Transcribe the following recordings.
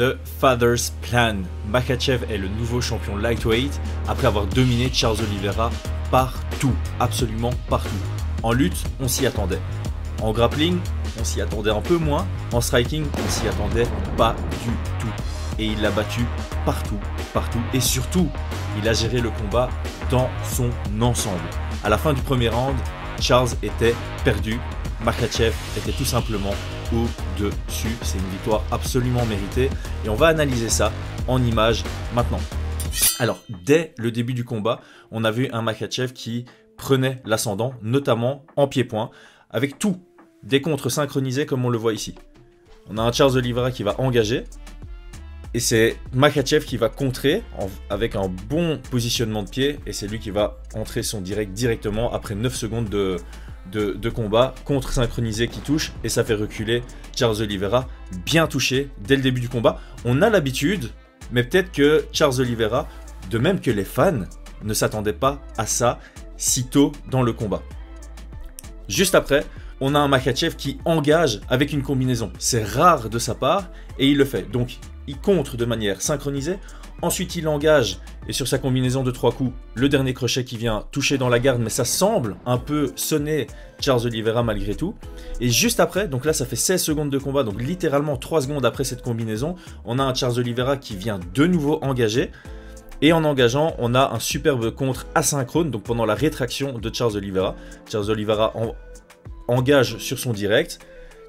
The Father's Plan. Makhachev est le nouveau champion lightweight après avoir dominé Charles Oliveira partout, absolument partout. En lutte, on s'y attendait. En grappling, on s'y attendait un peu moins. En striking, on s'y attendait pas du tout. Et il l'a battu partout, partout. Et surtout, il a géré le combat dans son ensemble. À la fin du premier round, Charles était perdu. Makhachev était tout simplement au-dessus. C'est une victoire absolument méritée. Et on va analyser ça en images maintenant. Alors, dès le début du combat, on a vu un Makhachev qui prenait l'ascendant, notamment en pied-point, avec tout, des contres synchronisés comme on le voit ici. On a un Charles Oliveira qui va engager, et c'est Makhachev qui va contrer avec un bon positionnement de pied, et c'est lui qui va entrer son direct directement après 9 secondes de combat, contre synchronisé qui touche, et ça fait reculer Charles Oliveira, bien touché dès le début du combat. On a l'habitude, mais peut-être que Charles Oliveira, de même que les fans, ne s'attendaient pas à ça si tôt dans le combat. Juste après, on a un Makhachev qui engage avec une combinaison. C'est rare de sa part et il le fait. Donc, il contre de manière synchronisée. Ensuite, il engage et sur sa combinaison de 3 coups, le dernier crochet qui vient toucher dans la garde, mais ça semble un peu sonner Charles Oliveira malgré tout. Et juste après, donc là, ça fait 16 secondes de combat, donc littéralement 3 secondes après cette combinaison, on a un Charles Oliveira qui vient de nouveau engager. Et en engageant, on a un superbe contre asynchrone, donc pendant la rétraction de Charles Oliveira. Charles Oliveira engage sur son direct.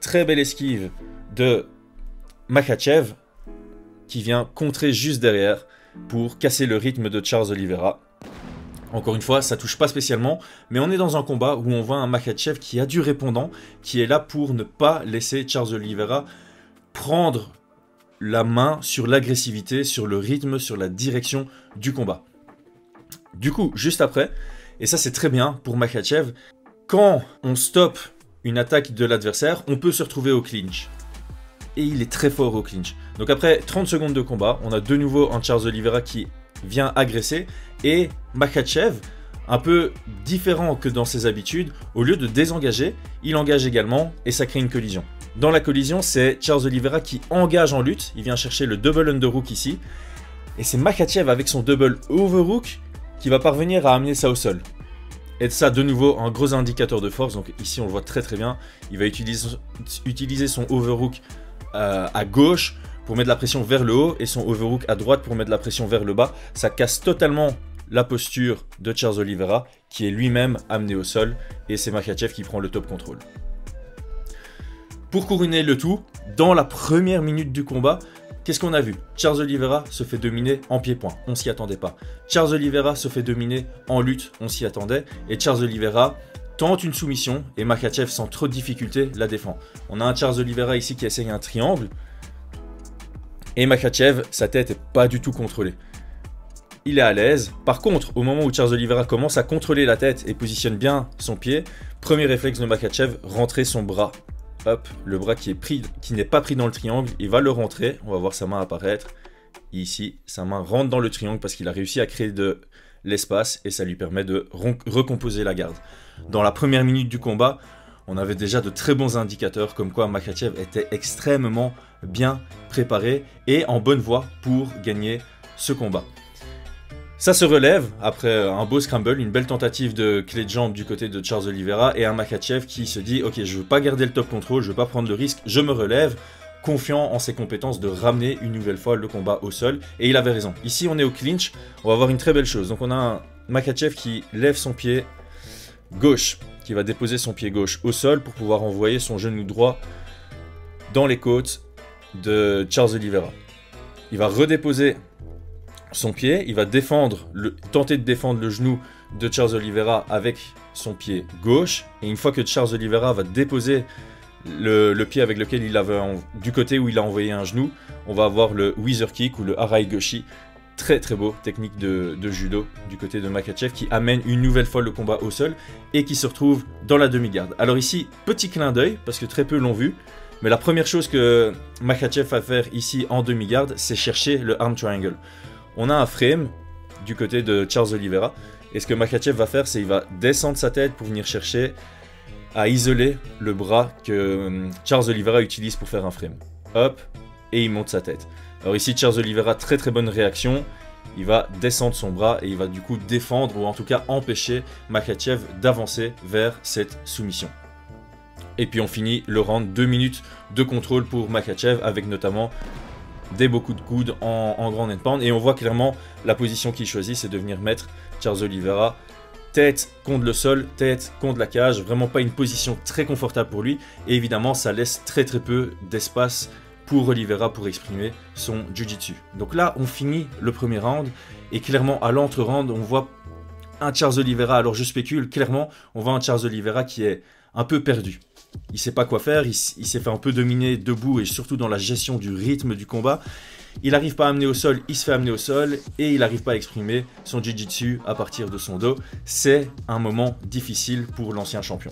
Très belle esquive de Makhachev qui vient contrer juste derrière pour casser le rythme de Charles Oliveira. Encore une fois, ça touche pas spécialement, mais on est dans un combat où on voit un Makhachev qui a du répondant, qui est là pour ne pas laisser Charles Oliveira prendre la main sur l'agressivité, sur le rythme, sur la direction du combat. Du coup, juste après, et ça c'est très bien pour Makhachev, quand on stoppe une attaque de l'adversaire, on peut se retrouver au clinch. Et il est très fort au clinch. Donc après 30 secondes de combat, on a de nouveau un Charles Oliveira qui vient agresser, et Makhachev, un peu différent que dans ses habitudes, au lieu de désengager, il engage également et ça crée une collision. Dans la collision, c'est Charles Oliveira qui engage en lutte, il vient chercher le double underhook ici, et c'est Makhachev avec son double overhook qui va parvenir à amener ça au sol. Et ça, de nouveau, un gros indicateur de force, donc ici on le voit très très bien, il va utiliser son overhook à gauche pour mettre la pression vers le haut, et son overhook à droite pour mettre la pression vers le bas. Ça casse totalement la posture de Charles Oliveira, qui est lui-même amené au sol, et c'est Makhachev qui prend le top control. Pour couronner le tout, dans la première minute du combat, qu'est-ce qu'on a vu? Charles Oliveira se fait dominer en pied-point, on s'y attendait pas. Charles Oliveira se fait dominer en lutte, on s'y attendait. Et Charles Oliveira tente une soumission, et Makhachev sans trop de difficulté la défend. On a un Charles Oliveira ici qui essaye un triangle, et Makhachev, sa tête est pas du tout contrôlée. Il est à l'aise. Par contre, au moment où Charles Oliveira commence à contrôler la tête et positionne bien son pied, premier réflexe de Makhachev, rentrer son bras. Hop, le bras qui n'est pas pris dans le triangle, il va le rentrer. On va voir sa main apparaître. Ici, sa main rentre dans le triangle parce qu'il a réussi à créer de l'espace et ça lui permet de recomposer la garde. Dans la première minute du combat, on avait déjà de très bons indicateurs comme quoi Makhachev était extrêmement bien préparé et en bonne voie pour gagner ce combat. Ça se relève après un beau scramble, une belle tentative de clé de jambe du côté de Charles Oliveira et un Makhachev qui se dit « Ok, je veux pas garder le top control, je veux pas prendre le risque, je me relève », confiant en ses compétences de ramener une nouvelle fois le combat au sol. Et il avait raison. Ici, on est au clinch, on va voir une très belle chose. Donc on a un Makhachev qui lève son pied gauche, qui va déposer son pied gauche au sol pour pouvoir envoyer son genou droit dans les côtes de Charles Oliveira. Il va redéposer son pied, il va tenter de défendre le genou de Charles Oliveira avec son pied gauche, et une fois que Charles Oliveira va déposer le pied avec lequel il avait du côté où il a envoyé un genou, on va avoir le whizzer kick ou le harai goshi. Très très beau, technique de judo du côté de Makhachev qui amène une nouvelle fois le combat au sol et qui se retrouve dans la demi-garde. Alors ici, petit clin d'œil, parce que très peu l'ont vu, mais la première chose que Makhachev va faire ici en demi-garde, c'est chercher le arm triangle. On a un frame du côté de Charles Oliveira, et ce que Makhachev va faire, c'est qu'il va descendre sa tête pour venir chercher à isoler le bras que Charles Oliveira utilise pour faire un frame. Hop, et il monte sa tête. Alors ici, Charles Oliveira, très très bonne réaction. Il va descendre son bras et il va du coup défendre ou en tout cas empêcher Makhachev d'avancer vers cette soumission. Et puis on finit le round, 2 minutes de contrôle pour Makhachev avec notamment des beaux coups de coude en ground and pound. Et on voit clairement la position qu'il choisit, c'est de venir mettre Charles Oliveira tête contre le sol, tête contre la cage. Vraiment pas une position très confortable pour lui. Et évidemment, ça laisse très très peu d'espace pour Oliveira pour exprimer son jiu-jitsu. Donc là, on finit le premier round. Et clairement, à l'entre-round, on voit un Charles Oliveira. Alors je spécule, clairement, on voit un Charles Oliveira qui est un peu perdu. Il ne sait pas quoi faire, il s'est fait un peu dominer debout et surtout dans la gestion du rythme du combat. Il n'arrive pas à amener au sol, il se fait amener au sol et il n'arrive pas à exprimer son jiu-jitsu à partir de son dos. C'est un moment difficile pour l'ancien champion.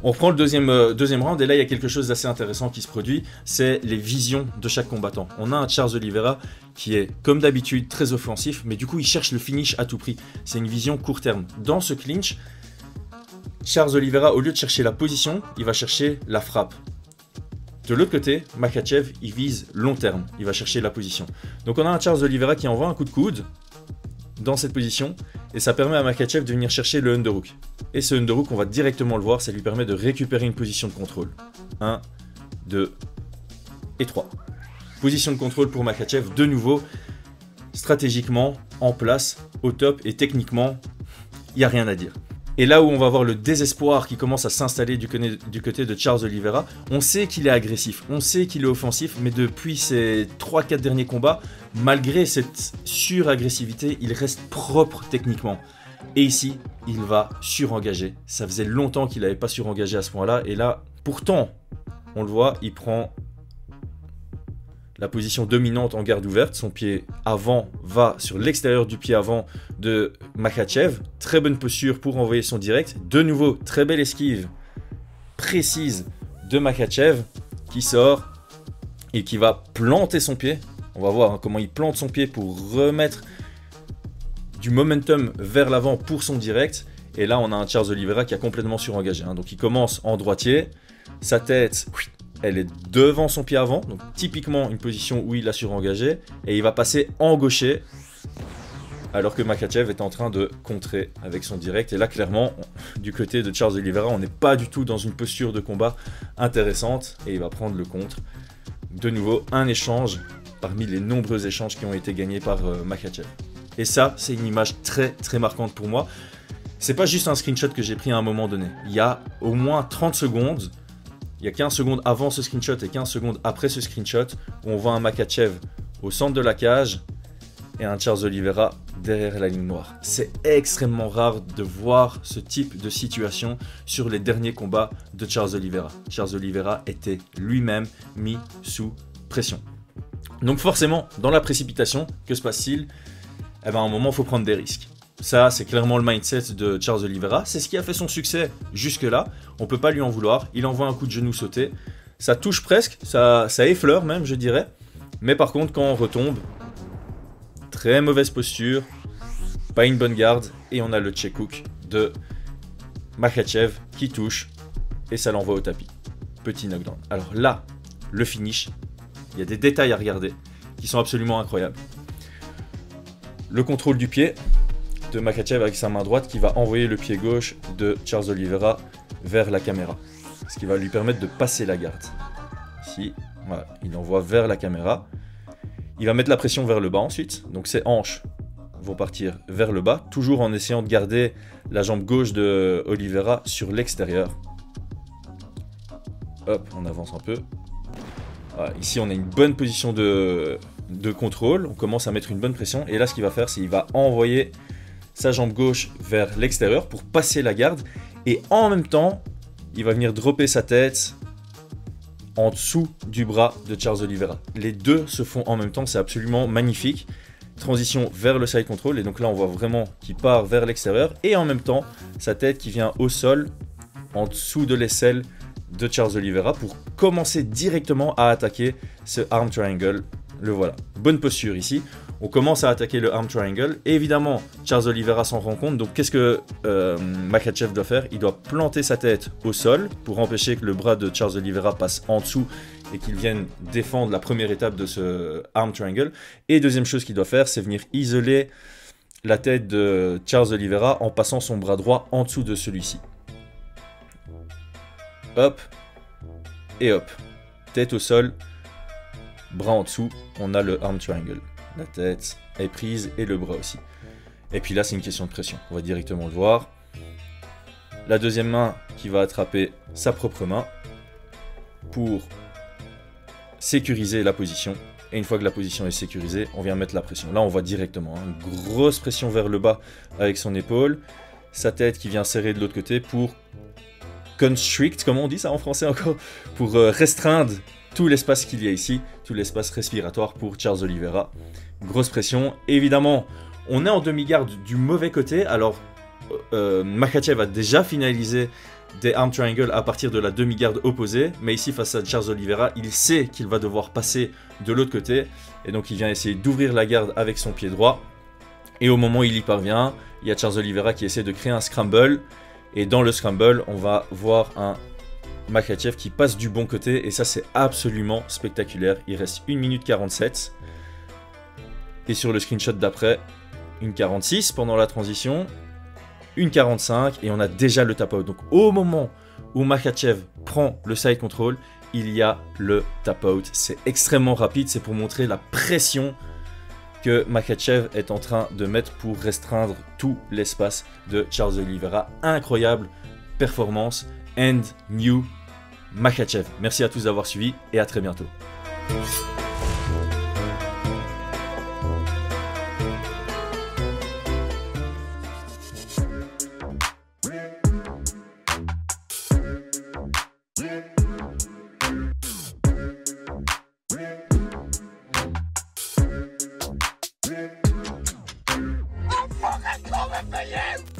On reprend le deuxième round et là il y a quelque chose d'assez intéressant qui se produit, c'est les visions de chaque combattant. On a un Charles Oliveira qui est comme d'habitude très offensif, mais du coup il cherche le finish à tout prix. C'est une vision court terme. Dans ce clinch, Charles Oliveira, au lieu de chercher la position, il va chercher la frappe. De l'autre côté, Makhachev, il vise long terme, il va chercher la position. Donc on a un Charles Oliveira qui envoie un coup de coude dans cette position et ça permet à Makhachev de venir chercher le underhook. Et ce underhook, on va directement le voir, ça lui permet de récupérer une position de contrôle. 1, 2 et 3. Position de contrôle pour Makhachev, de nouveau, stratégiquement, en place, au top et techniquement, il n'y a rien à dire. Et là où on va voir le désespoir qui commence à s'installer du côté de Charles Oliveira, on sait qu'il est agressif, on sait qu'il est offensif, mais depuis ces 3-4 derniers combats, malgré cette suragressivité, il reste propre techniquement. Et ici, il va surengager. Ça faisait longtemps qu'il n'avait pas surengagé à ce point-là, et là, pourtant, on le voit, il prend la position dominante en garde ouverte, son pied avant va sur l'extérieur du pied avant de Makhachev, très bonne posture pour envoyer son direct, de nouveau très belle esquive précise de Makhachev qui sort et qui va planter son pied, on va voir comment il plante son pied pour remettre du momentum vers l'avant pour son direct, et là on a un Charles Oliveira qui a complètement surengagé, donc il commence en droitier, sa tête elle est devant son pied avant, donc typiquement une position où il a surengagé, et il va passer en gaucher, alors que Makhachev est en train de contrer avec son direct. Et là, clairement, du côté de Charles Oliveira, on n'est pas du tout dans une posture de combat intéressante, et il va prendre le contre. De nouveau, un échange parmi les nombreux échanges qui ont été gagnés par Makhachev. Et ça, c'est une image très très marquante pour moi. C'est pas juste un screenshot que j'ai pris à un moment donné. Il y a au moins 30 secondes. Il y a 15 secondes avant ce screenshot et 15 secondes après ce screenshot où on voit un Makhachev au centre de la cage et un Charles Oliveira derrière la ligne noire. C'est extrêmement rare de voir ce type de situation sur les derniers combats de Charles Oliveira. Charles Oliveira était lui-même mis sous pression. Donc forcément, dans la précipitation, que se passe-t-il? À un moment, il faut prendre des risques. Ça, c'est clairement le mindset de Charles Oliveira. C'est ce qui a fait son succès jusque-là. On ne peut pas lui en vouloir. Il envoie un coup de genou sauté. Ça touche presque, ça effleure même, je dirais. Mais par contre, quand on retombe, très mauvaise posture, pas une bonne garde. Et on a le check hook de Makhachev qui touche. Et ça l'envoie au tapis. Petit knockdown. Alors là, le finish, il y a des détails à regarder qui sont absolument incroyables. Le contrôle du pied de Makhachev avec sa main droite qui va envoyer le pied gauche de Charles Oliveira vers la caméra, ce qui va lui permettre de passer la garde. Ici, voilà, il envoie vers la caméra. Il va mettre la pression vers le bas ensuite, donc ses hanches vont partir vers le bas, toujours en essayant de garder la jambe gauche de Oliveira sur l'extérieur. Hop, on avance un peu. Voilà, ici, on a une bonne position de contrôle, on commence à mettre une bonne pression, et là, ce qu'il va faire, c'est qu'il va envoyer sa jambe gauche vers l'extérieur pour passer la garde, et en même temps, il va venir dropper sa tête en dessous du bras de Charles Oliveira. Les deux se font en même temps, c'est absolument magnifique. Transition vers le side control, et donc là on voit vraiment qu'il part vers l'extérieur, et en même temps, sa tête qui vient au sol, en dessous de l'aisselle de Charles Oliveira, pour commencer directement à attaquer ce arm triangle. Le voilà. Bonne posture ici. On commence à attaquer le arm triangle. Et évidemment, Charles Oliveira s'en rend compte. Donc qu'est-ce que Makhachev doit faire? Il doit planter sa tête au sol pour empêcher que le bras de Charles Oliveira passe en dessous et qu'il vienne défendre la première étape de ce arm triangle. Et deuxième chose qu'il doit faire, c'est venir isoler la tête de Charles Oliveira en passant son bras droit en dessous de celui-ci. Hop et hop. Tête au sol, bras en dessous, on a le arm triangle. La tête est prise et le bras aussi. Et puis là, c'est une question de pression. On va directement le voir. La deuxième main qui va attraper sa propre main pour sécuriser la position. Et une fois que la position est sécurisée, on vient mettre la pression. Là, on voit directement une grosse pression vers le bas avec son épaule. Sa tête qui vient serrer de l'autre côté pour constrict, comment on dit ça en français encore? Pour restreindre tout l'espace qu'il y a ici, tout l'espace respiratoire pour Charles Oliveira. Grosse pression. Évidemment, on est en demi-garde du mauvais côté. Alors, Makhachev a déjà finalisé des arm triangles à partir de la demi-garde opposée. Mais ici, face à Charles Oliveira, il sait qu'il va devoir passer de l'autre côté. Et donc, il vient essayer d'ouvrir la garde avec son pied droit. Et au moment où il y parvient, il y a Charles Oliveira qui essaie de créer un scramble. Et dans le scramble, on va voir un Makhachev qui passe du bon côté. Et ça, c'est absolument spectaculaire. Il reste 1 minute 47. Et sur le screenshot d'après, 1:46 pendant la transition. 1:45 et on a déjà le tap out. Donc au moment où Makhachev prend le side control, il y a le tap out. C'est extrêmement rapide. C'est pour montrer la pression que Makhachev est en train de mettre pour restreindre tout l'espace de Charles Oliveira. Incroyable performance. And new Makhachev. Merci à tous d'avoir suivi et à très bientôt. I'm fucking coming for you!